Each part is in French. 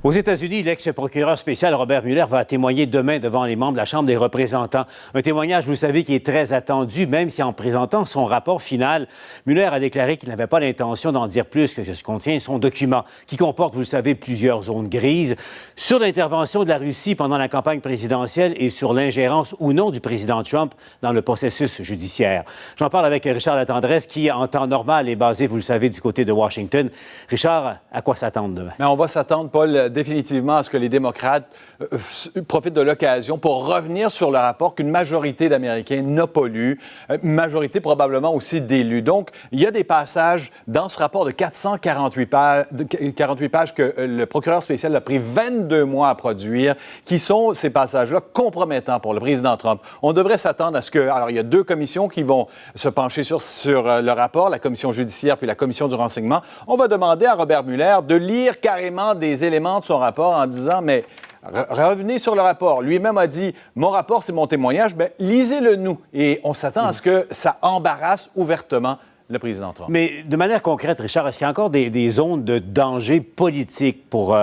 Aux États-Unis, l'ex-procureur spécial Robert Mueller va témoigner demain devant les membres de la Chambre des représentants. Un témoignage, vous savez, qui est très attendu, même si en présentant son rapport final, Mueller a déclaré qu'il n'avait pas l'intention d'en dire plus que ce que contient son document, qui comporte, vous le savez, plusieurs zones grises, sur l'intervention de la Russie pendant la campagne présidentielle et sur l'ingérence ou non du président Trump dans le processus judiciaire. J'en parle avec Richard Latendresse, qui, en temps normal, est basé, vous le savez, du côté de Washington. Richard, à quoi s'attendre demain? Mais on va s'attendre, Paul, définitivement à ce que les démocrates profitent de l'occasion pour revenir sur le rapport qu'une majorité d'Américains n'a pas lu, une majorité probablement aussi d'élus. Donc, il y a des passages dans ce rapport de 448 pages que le procureur spécial a pris 22 mois à produire, qui sont ces passages-là compromettants pour le président Trump. On devrait s'attendre à ce que... Alors, il y a deux commissions qui vont se pencher sur le rapport, la commission judiciaire puis la commission du renseignement. On va demander à Robert Mueller de lire carrément des éléments de son rapport en disant, mais revenez sur le rapport. Lui-même a dit, mon rapport, c'est mon témoignage, bien, lisez-le nous. Et on s'attend à ce que ça embarrasse ouvertement le président Trump. Mais de manière concrète, Richard, est-ce qu'il y a encore des zones de danger politique pour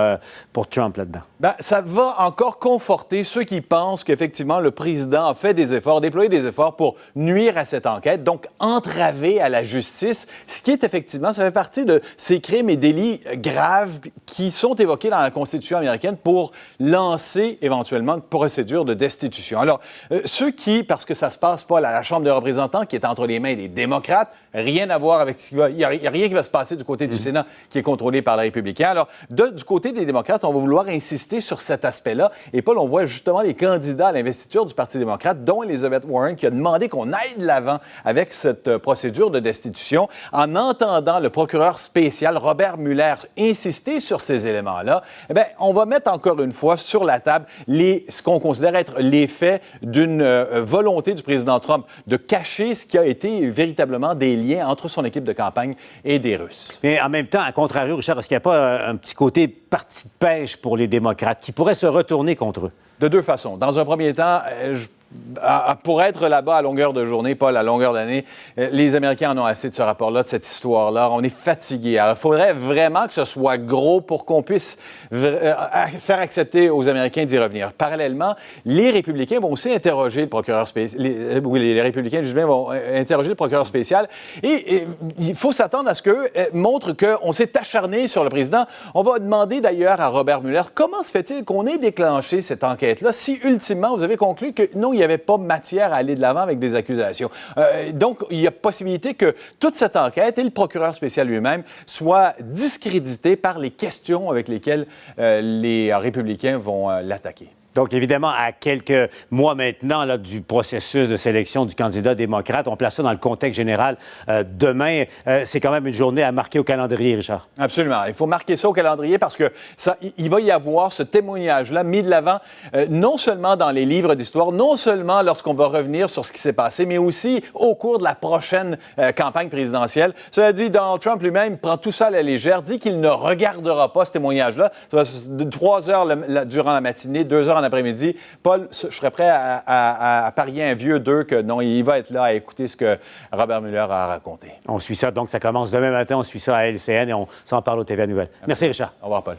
Trump là-dedans? Bien, ça va encore conforter ceux qui pensent qu'effectivement, le président a fait des efforts, déployé des efforts pour nuire à cette enquête, donc entraver à la justice, ce qui est effectivement, ça fait partie de ces crimes et délits graves qui sont évoqués dans la Constitution américaine pour lancer éventuellement une procédure de destitution. Alors, ceux qui, parce que ça se passe pas à la Chambre des représentants, qui est entre les mains des démocrates, rien à voir avec ce qui va... Il n'y a rien qui va se passer du côté du Sénat, qui est contrôlé par les républicains. Alors, du côté des démocrates, on va vouloir insister sur cet aspect-là. Et Paul, on voit justement les candidats à l'investiture du Parti démocrate, dont Elizabeth Warren, qui a demandé qu'on aille de l'avant avec cette procédure de destitution, en entendant le procureur spécial Robert Mueller insister sur ces éléments-là. Eh bien, on va mettre encore une fois sur la table ce qu'on considère être les faits d'une volonté du président Trump de cacher ce qui a été véritablement des liens entre son équipe de campagne et des Russes. Mais en même temps, à contrario, Richard, est-ce qu'il n'y a pas un petit côté parti de pêche pour les démocrates qui pourrait se retourner contre eux? De deux façons. Dans un premier temps, pour être là-bas à longueur de journée, Paul, à longueur d'année, les Américains en ont assez de ce rapport-là, de cette histoire-là. On est fatigués. Alors, il faudrait vraiment que ce soit gros pour qu'on puisse faire accepter aux Américains d'y revenir. Parallèlement, les républicains vont aussi interroger le procureur spécial. Les républicains, justement, vont interroger le procureur spécial. Et il faut s'attendre à ce qu'eux montrent qu'on s'est acharné sur le président. On va demander d'ailleurs à Robert Mueller, comment se fait-il qu'on ait déclenché cette enquête-là si, ultimement, vous avez conclu que non, il n'y avait pas matière à aller de l'avant avec des accusations. Donc, il y a possibilité que toute cette enquête et le procureur spécial lui-même soient discrédités par les questions avec lesquelles les républicains vont l'attaquer. Donc, évidemment, à quelques mois maintenant là, du processus de sélection du candidat démocrate, on place ça dans le contexte général. Demain, c'est quand même une journée à marquer au calendrier, Richard. Absolument. Il faut marquer ça au calendrier parce que il va y avoir ce témoignage-là mis de l'avant, non seulement dans les livres d'histoire, non seulement lorsqu'on va revenir sur ce qui s'est passé, mais aussi au cours de la prochaine campagne présidentielle. Cela dit, Donald Trump lui-même prend tout ça à la légère, dit qu'il ne regardera pas ce témoignage-là. Ça va 3 heures durant la matinée, 2 heures en après-midi. Paul, je serais prêt à parier un vieux 2 que non, il va être là à écouter ce que Robert Mueller a raconté. On suit ça, donc ça commence demain matin, on suit ça à LCN et on s'en parle au TVA Nouvelles. Merci, Richard. Au revoir, Paul.